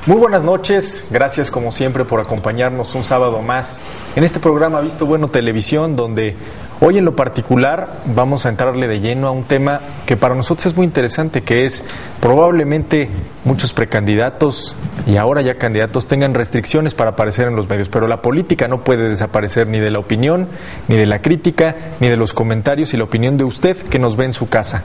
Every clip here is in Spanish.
Muy buenas noches, gracias como siempre por acompañarnos un sábado más en este programa Visto Bueno Televisión, donde hoy en lo particular vamos a entrarle de lleno a un tema que para nosotros es muy interesante, que es probablemente muchos precandidatos y ahora ya candidatos tengan restricciones para aparecer en los medios, pero la política no puede desaparecer ni de la opinión, ni de la crítica, ni de los comentarios y la opinión de usted que nos ve en su casa.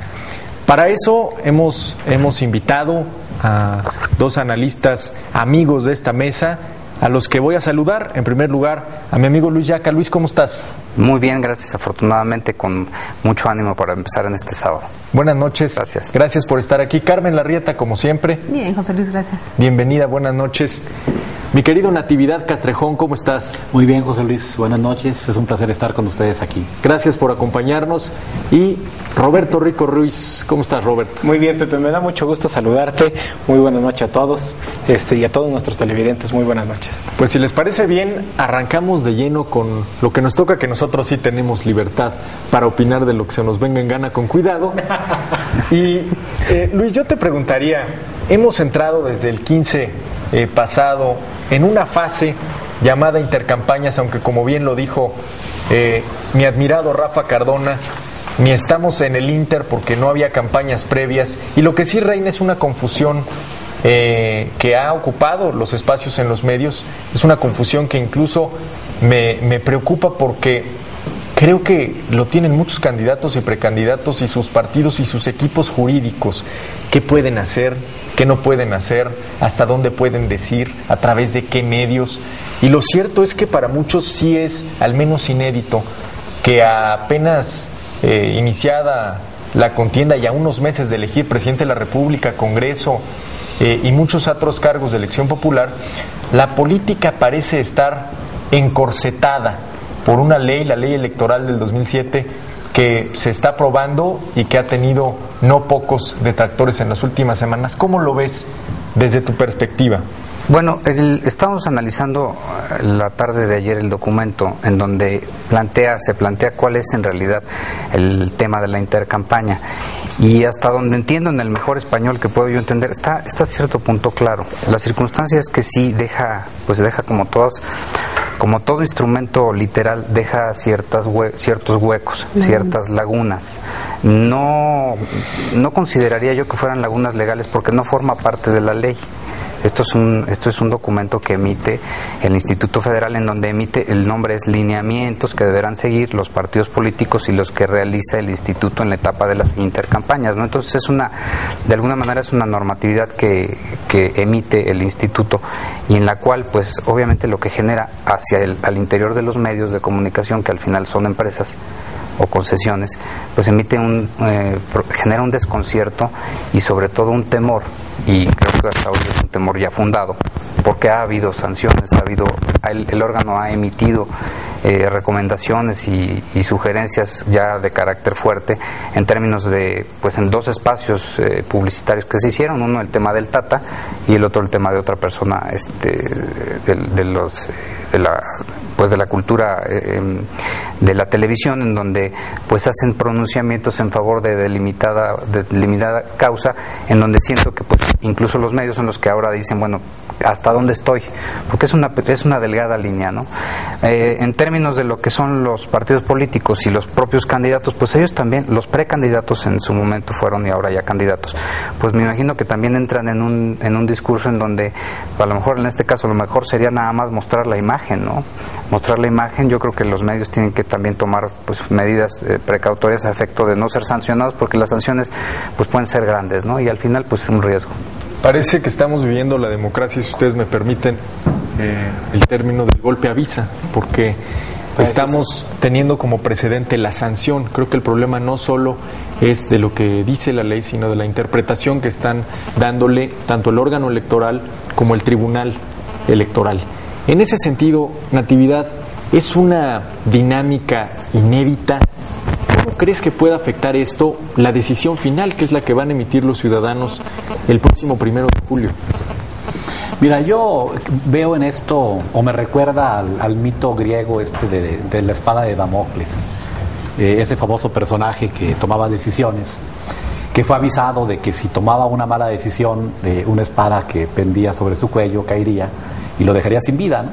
Para eso hemos invitado a dos analistas amigos de esta mesa, a los que voy a saludar. En primer lugar, a mi amigo Luis Yaca. Luis, ¿cómo estás? Muy bien, gracias. Afortunadamente, con mucho ánimo para empezar en este sábado. Buenas noches. Gracias. Gracias por estar aquí. Carmen Larrieta, como siempre. Bien, José Luis, gracias. Bienvenida, buenas noches. Mi querido Natividad Castrejón, ¿cómo estás? Muy bien, José Luis, buenas noches. Es un placer estar con ustedes aquí. Gracias por acompañarnos. Y Roberto Rico Ruiz, ¿cómo estás, Robert? Muy bien, Pepe, me da mucho gusto saludarte. Muy buenas noches a todos y a todos nuestros televidentes, muy buenas noches. Pues si les parece bien, arrancamos de lleno con lo que nos toca, que nosotros sí tenemos libertad para opinar de lo que se nos venga en gana con cuidado. Y Luis, yo te preguntaría, hemos entrado desde el 15 pasado en una fase llamada intercampañas, aunque como bien lo dijo mi admirado Rafa Cardona, ni estamos en el Inter porque no había campañas previas, y lo que sí reina es una confusión que ha ocupado los espacios en los medios. Es una confusión que incluso me preocupa, porque creo que lo tienen muchos candidatos y precandidatos y sus partidos y sus equipos jurídicos. ¿Qué pueden hacer? ¿Qué no pueden hacer? ¿Hasta dónde pueden decir? ¿A través de qué medios? Y lo cierto es que para muchos sí es al menos inédito que apenas iniciada la contienda y a unos meses de elegir presidente de la República, Congreso y muchos otros cargos de elección popular, la política parece estar encorsetada por una ley, la ley electoral del 2007, que se está aprobando y que ha tenido no pocos detractores en las últimas semanas. ¿Cómo lo ves desde tu perspectiva? Bueno, estamos analizando la tarde de ayer el documento en donde se plantea cuál es en realidad el tema de la intercampaña, y hasta donde entiendo, en el mejor español que puedo yo entender, está a cierto punto claro. La circunstancia es que sí deja como todo instrumento literal, deja ciertos huecos, ciertas lagunas. No consideraría yo que fueran lagunas legales, porque no forma parte de la ley. Esto es un documento que emite el Instituto Federal, en donde emite, el nombre es lineamientos que deberán seguir los partidos políticos y los que realiza el instituto en la etapa de las intercampañas, ¿no? Entonces de alguna manera es una normatividad que emite el instituto, y en la cual pues obviamente lo que genera al interior de los medios de comunicación, que al final son empresas o concesiones, pues genera un desconcierto y sobre todo un temor, y creo que hasta hoy es un temor ya fundado, porque ha habido sanciones, el órgano ha emitido recomendaciones y sugerencias ya de carácter fuerte en términos de, pues en dos espacios publicitarios que se hicieron, uno el tema del Tata y el otro el tema de otra persona de la cultura de la televisión, en donde pues hacen pronunciamientos en favor de delimitada causa, en donde siento que pues incluso los medios son los que ahora dicen, bueno, ¿hasta dónde estoy? Porque es una delgada línea, ¿no? En términos de lo que son los partidos políticos y los propios candidatos, pues ellos también, los precandidatos en su momento fueron y ahora ya candidatos, pues me imagino que también entran en un discurso en donde a lo mejor en este caso lo mejor sería nada más mostrar la imagen, ¿no? Mostrar la imagen. Yo creo que los medios tienen que también tomar pues medidas precautorias a efecto de no ser sancionados, porque las sanciones pues pueden ser grandes, ¿no? Y al final pues es un riesgo. Parece que estamos viviendo la democracia, si ustedes me permiten el término del golpe avisa, porque estamos teniendo como precedente la sanción. Creo que el problema no solo es de lo que dice la ley, sino de la interpretación que están dándole tanto el órgano electoral como el tribunal electoral. En ese sentido, Natividad, es una dinámica inédita. ¿Cómo crees que pueda afectar esto la decisión final, que es la que van a emitir los ciudadanos el próximo 1 de julio? Mira, yo veo en esto, o me recuerda al mito griego de la espada de Damocles, ese famoso personaje que tomaba decisiones. que fue avisado de que si tomaba una mala decisión, una espada que pendía sobre su cuello caería y lo dejaría sin vida, ¿no?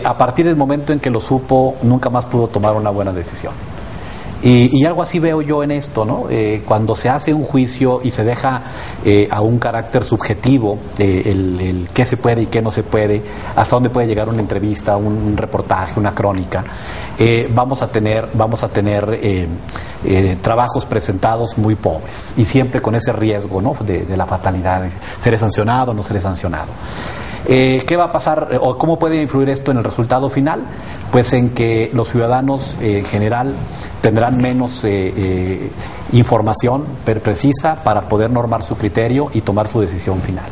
A partir del momento en que lo supo, nunca más pudo tomar una buena decisión. Y algo así veo yo en esto, ¿no? Cuando se hace un juicio y se deja a un carácter subjetivo el qué se puede y qué no se puede, hasta dónde puede llegar una entrevista, un reportaje, una crónica, vamos a tener trabajos presentados muy pobres y siempre con ese riesgo, ¿no? de la fatalidad, de seré sancionado o no seré sancionado. ¿Qué va a pasar o cómo puede influir esto en el resultado final? Pues en que los ciudadanos en general tendrán menos información precisa para poder normar su criterio y tomar su decisión final.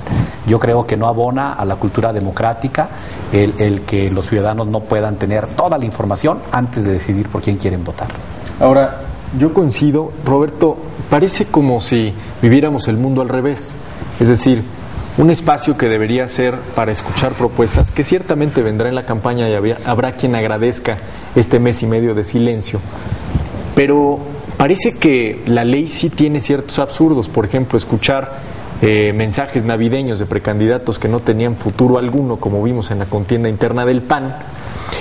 Yo creo que no abona a la cultura democrática el que los ciudadanos no puedan tener toda la información antes de decidir por quién quieren votar. Ahora, yo coincido, Roberto, parece como si viviéramos el mundo al revés, es decir, un espacio que debería ser para escuchar propuestas, que ciertamente vendrá en la campaña y habrá quien agradezca este mes y medio de silencio, pero parece que la ley sí tiene ciertos absurdos. Por ejemplo, escuchar mensajes navideños de precandidatos que no tenían futuro alguno, como vimos en la contienda interna del PAN,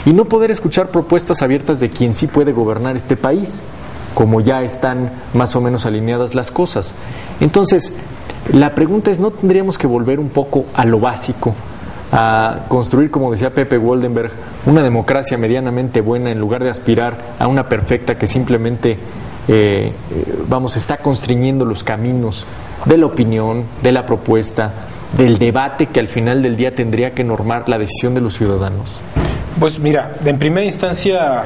y no poder escuchar propuestas abiertas de quien sí puede gobernar este país, como ya están más o menos alineadas las cosas. Entonces, la pregunta es, ¿no tendríamos que volver un poco a lo básico, a construir, como decía Pepe Woldenberg, una democracia medianamente buena en lugar de aspirar a una perfecta que simplemente, está constriñendo los caminos de la opinión, de la propuesta, del debate que al final del día tendría que normar la decisión de los ciudadanos? Pues mira, en primera instancia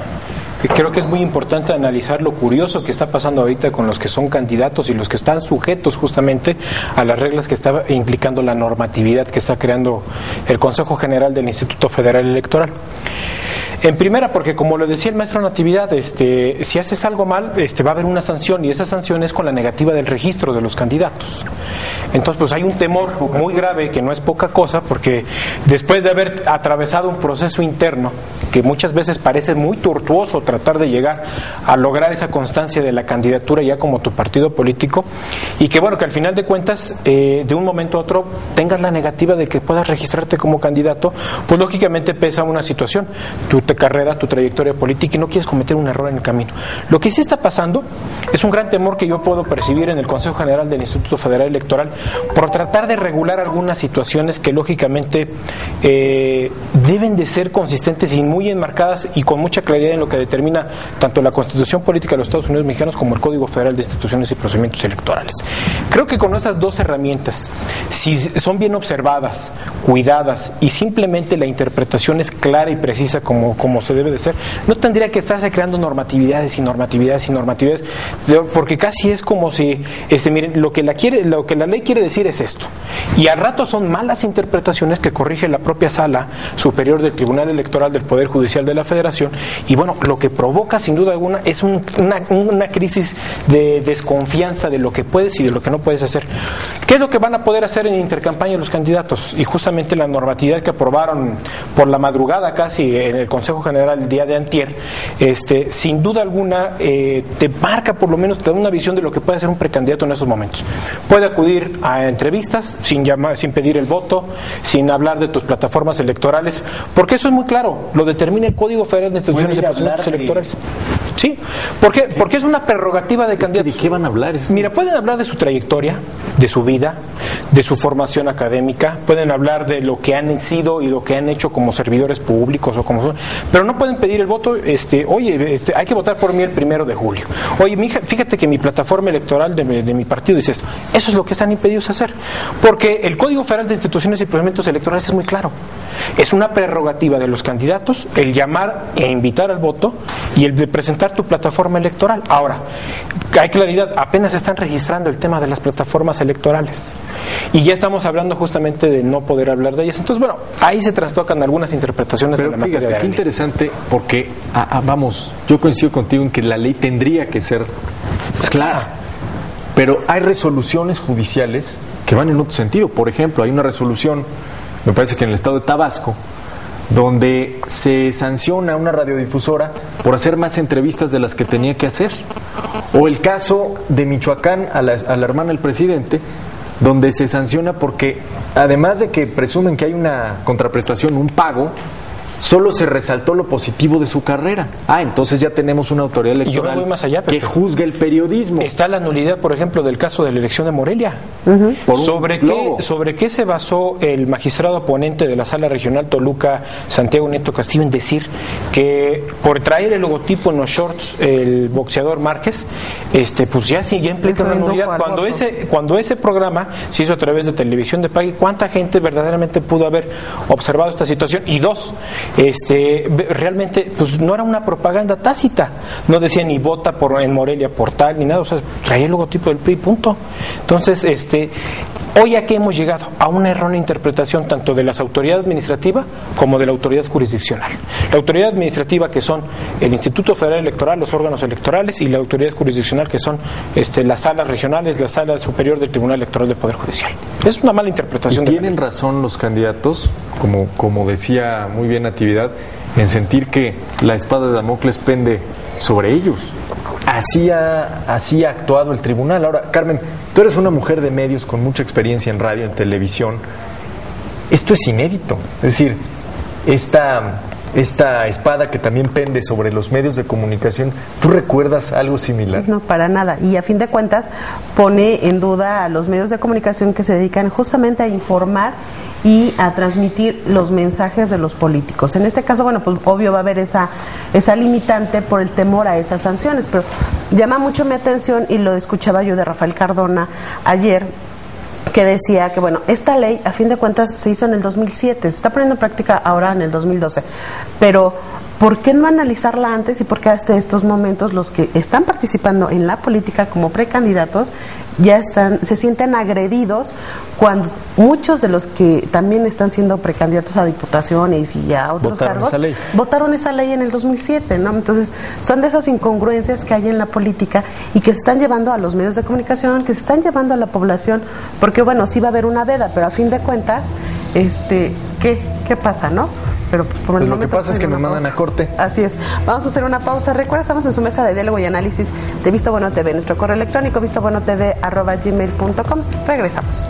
creo que es muy importante analizar lo curioso que está pasando ahorita con los que son candidatos y los que están sujetos justamente a las reglas que está implicando la normatividad que está creando el Consejo General del Instituto Federal Electoral. En primera, porque como lo decía el maestro Natividad, si haces algo mal, va a haber una sanción, y esa sanción es con la negativa del registro de los candidatos. Entonces, pues hay un temor muy grave, que no es poca cosa, porque después de haber atravesado un proceso interno, que muchas veces parece muy tortuoso tratar de llegar a lograr esa constancia de la candidatura ya como tu partido político, y que bueno, que al final de cuentas, de un momento a otro, tengas la negativa de que puedas registrarte como candidato, pues lógicamente pesa una situación, tu carrera, tu trayectoria política, y no quieres cometer un error en el camino. Lo que sí está pasando es un gran temor que yo puedo percibir en el Consejo General del Instituto Federal Electoral por tratar de regular algunas situaciones que lógicamente deben de ser consistentes y muy enmarcadas y con mucha claridad en lo que determina tanto la Constitución Política de los Estados Unidos Mexicanos como el Código Federal de Instituciones y Procedimientos Electorales. Creo que con esas dos herramientas, si son bien observadas, cuidadas y simplemente la interpretación es clara y precisa como se debe de ser, no tendría que estarse creando normatividades y normatividades y normatividades, porque casi es como si, miren, lo que la ley quiere decir es esto, y al rato son malas interpretaciones que corrige la propia Sala Superior del Tribunal Electoral del Poder Judicial de la Federación, y bueno, lo que provoca sin duda alguna es una crisis de desconfianza de lo que puedes y de lo que no puedes hacer. ¿Qué es lo que van a poder hacer en intercampaña los candidatos? Y justamente la normatividad que aprobaron por la madrugada casi en el Consejo General el día de antier, sin duda alguna te marca, por lo menos te da una visión de lo que puede hacer un precandidato en esos momentos. Puede acudir a entrevistas sin pedir el voto, sin hablar de tus plataformas electorales, porque eso es muy claro, lo determina el Código Federal de Instituciones y Procedimientos Electorales. Sí, ¿por qué? Porque es una prerrogativa de candidatos. ¿De qué van a hablar? Mira, pueden hablar de su trayectoria, de su vida, de su formación académica, pueden hablar de lo que han sido y lo que han hecho como servidores públicos o como son, pero no pueden pedir el voto. Hay que votar por mí el 1 de julio. Oye, fíjate que mi plataforma electoral de mi partido dice esto. Eso es lo que están impedidos a hacer, porque el Código Federal de Instituciones y Procedimientos Electorales es muy claro. Es una prerrogativa de los candidatos el llamar e invitar al voto y el de presentar tu plataforma electoral. Ahora, hay claridad, apenas están registrando el tema de las plataformas electorales y ya estamos hablando justamente de no poder hablar de ellas. Entonces, bueno, ahí se trastocan algunas interpretaciones de la materia de la ley. Qué interesante, porque yo coincido contigo en que la ley tendría que ser clara, pero hay resoluciones judiciales que van en otro sentido. Por ejemplo, hay una resolución, me parece que en el estado de Tabasco, donde se sanciona a una radiodifusora por hacer más entrevistas de las que tenía que hacer. O el caso de Michoacán a la hermana del presidente, donde se sanciona porque, además de que presumen que hay una contraprestación, un pago, solo se resaltó lo positivo de su carrera. Entonces ya tenemos una autoridad electoral yo me voy más allá, que juzga el periodismo. Está la nulidad, por ejemplo, del caso de la elección de Morelia. ¿Sobre qué se basó el magistrado oponente de la Sala Regional Toluca, Santiago Nieto Castillo, en decir que por traer el logotipo en los shorts el boxeador Márquez, pues ya implica una nulidad? Cuando ese programa se hizo a través de televisión de paga, ¿cuánta gente verdaderamente pudo haber observado esta situación? Y dos, realmente pues no era una propaganda tácita, no decía ni vota en Morelia por tal ni nada, o sea, traía el logotipo del PRI, punto. Entonces, hoy aquí hemos llegado a una errónea interpretación tanto de las autoridades administrativas como de la autoridad jurisdiccional. La autoridad administrativa, que son el Instituto Federal Electoral, los órganos electorales, y la autoridad jurisdiccional, que son las salas regionales, la sala superior del Tribunal Electoral del Poder Judicial. Es una mala interpretación. ¿Y tienen razón los candidatos, como decía muy bien Natividad, en sentir que la espada de Damocles pende sobre ellos? Así ha actuado el tribunal. Ahora, Carmen, tú eres una mujer de medios con mucha experiencia en radio, en televisión. Esto es inédito. Es decir, esta espada que también pende sobre los medios de comunicación, ¿tú recuerdas algo similar? No, para nada. Y a fin de cuentas pone en duda a los medios de comunicación que se dedican justamente a informar y a transmitir los mensajes de los políticos. En este caso, bueno, pues obvio va a haber esa limitante por el temor a esas sanciones, pero llama mucho mi atención, y lo escuchaba yo de Rafael Cardona ayer, que decía que, bueno, esta ley a fin de cuentas se hizo en el 2007, se está poniendo en práctica ahora en el 2012, pero ¿por qué no analizarla antes y por qué hasta estos momentos los que están participando en la política como precandidatos se sienten agredidos, cuando muchos de los que también están siendo precandidatos a diputaciones y a otros cargos votaron esa ley en el 2007, ¿no? Entonces son de esas incongruencias que hay en la política y que se están llevando a los medios de comunicación, que se están llevando a la población, porque bueno, sí va a haber una veda, pero a fin de cuentas, ¿qué pasa, no? Pero por el lo que pasa es que me mandan a corte. Así es. Vamos a hacer una pausa. Recuerda, estamos en su mesa de diálogo y análisis de Visto Bueno TV. Nuestro correo electrónico vistobuenotv@gmail.com. Regresamos.